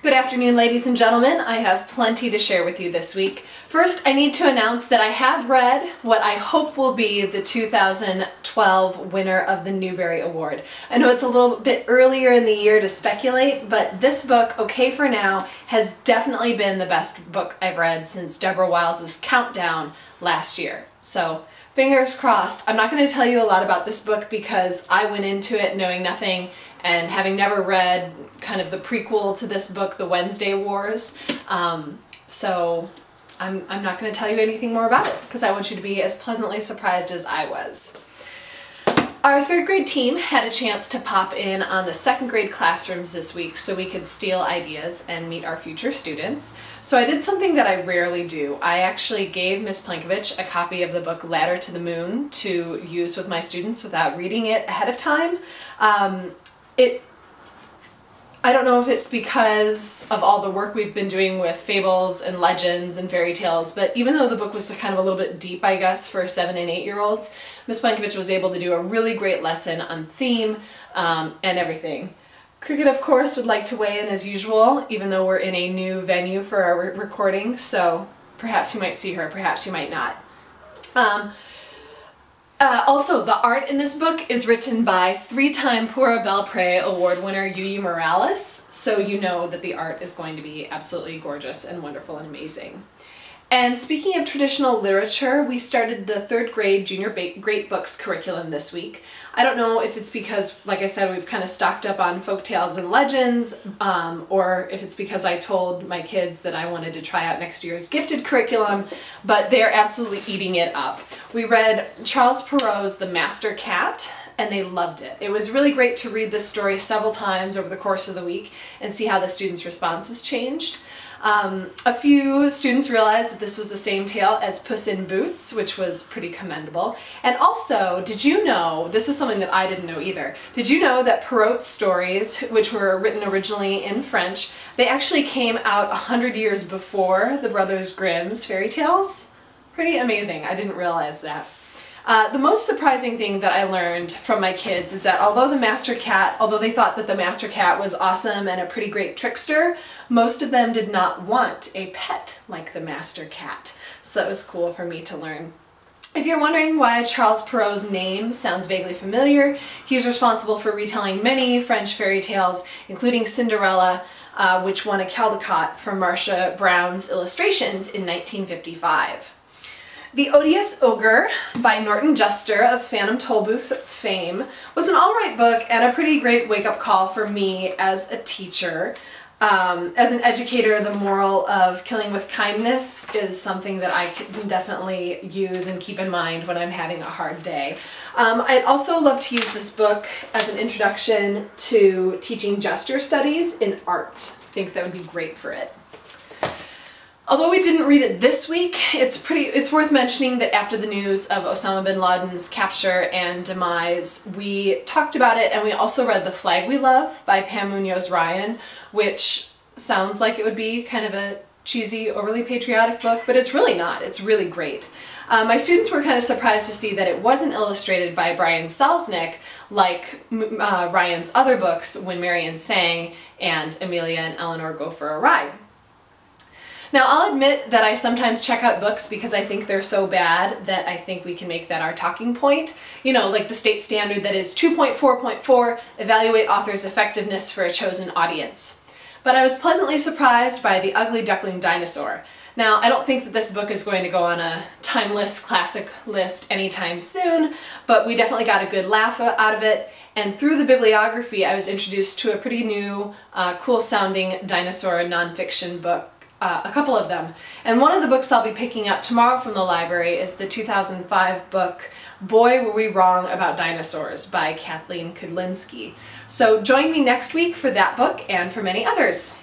Good afternoon, ladies and gentlemen. I have plenty to share with you this week. First, I need to announce that I have read what I hope will be the 2012 winner of the Newbery Award. I know it's a little bit earlier in the year to speculate, but this book, Okay for Now, has definitely been the best book I've read since Deborah Wiles' Countdown last year. So, fingers crossed. I'm not going to tell you a lot about this book because I went into it knowing nothing and having never read kind of the prequel to this book, The Wednesday Wars. So I'm not going to tell you anything more about it because I want you to be as pleasantly surprised as I was. Our third grade team had a chance to pop in on the second grade classrooms this week so we could steal ideas and meet our future students. So I did something that I rarely do. I actually gave Miss Plankovich a copy of the book Ladder to the Moon to use with my students without reading it ahead of time. I don't know if it's because of all the work we've been doing with fables and legends and fairy tales, but even though the book was kind of a little bit deep, I guess, for 7- and 8-year-olds, Miss Plankovich was able to do a really great lesson on theme and everything. Cricket, of course, would like to weigh in as usual, even though we're in a new venue for our recording, so perhaps you might see her, perhaps you might not. Also, the art in this book is written by 3-time Pura Belpré Award winner Yuyi Morales, so you know that the art is going to be absolutely gorgeous and wonderful and amazing. And speaking of traditional literature, we started the third grade Junior Great Books curriculum this week. I don't know if it's because, like I said, we've kind of stocked up on folk tales and legends, or if it's because I told my kids that I wanted to try out next year's gifted curriculum, but they're absolutely eating it up. We read Charles Perrault's The Master Cat, and they loved it. It was really great to read this story several times over the course of the week and see how the students' responses changed. A few students realized that this was the same tale as Puss in Boots, which was pretty commendable. And also, did you know, this is something that I didn't know either, did you know that Perrault's stories, which were written originally in French, they actually came out 100 years before the Brothers Grimm's fairy tales? Pretty amazing. I didn't realize that. The most surprising thing that I learned from my kids is that although they thought that the Master Cat was awesome and a pretty great trickster, most of them did not want a pet like the Master Cat. So that was cool for me to learn. If you're wondering why Charles Perrault's name sounds vaguely familiar, he's responsible for retelling many French fairy tales, including Cinderella, which won a Caldecott for Marcia Brown's illustrations in 1955. The Odious Ogre by Norton Juster of Phantom Tollbooth fame was an alright book and a pretty great wake-up call for me as a teacher. As an educator, the moral of killing with kindness is something that I can definitely use and keep in mind when I'm having a hard day. I'd also love to use this book as an introduction to teaching gesture studies in art. I think that would be great for it. Although we didn't read it this week, it's worth mentioning that after the news of Osama bin Laden's capture and demise, we talked about it and we also read The Flag We Love by Pam Munoz-Ryan, which sounds like it would be kind of a cheesy, overly patriotic book, but it's really not. It's really great. My students were kind of surprised to see that it wasn't illustrated by Brian Selznick like Ryan's other books, When Marian Sang and Amelia and Eleanor Go for a Ride. Now, I'll admit that I sometimes check out books because I think they're so bad that I think we can make that our talking point. You know, like the state standard that is 2.4.4, evaluate author's effectiveness for a chosen audience. But I was pleasantly surprised by The Ugly Duckling Dinosaur. Now, I don't think that this book is going to go on a timeless classic list anytime soon, but we definitely got a good laugh out of it. And through the bibliography, I was introduced to a pretty new, cool-sounding dinosaur nonfiction book. A couple of them. And one of the books I'll be picking up tomorrow from the library is the 2005 book Boy Were We Wrong About Dinosaurs by Kathleen Kudlinski. So join me next week for that book and for many others.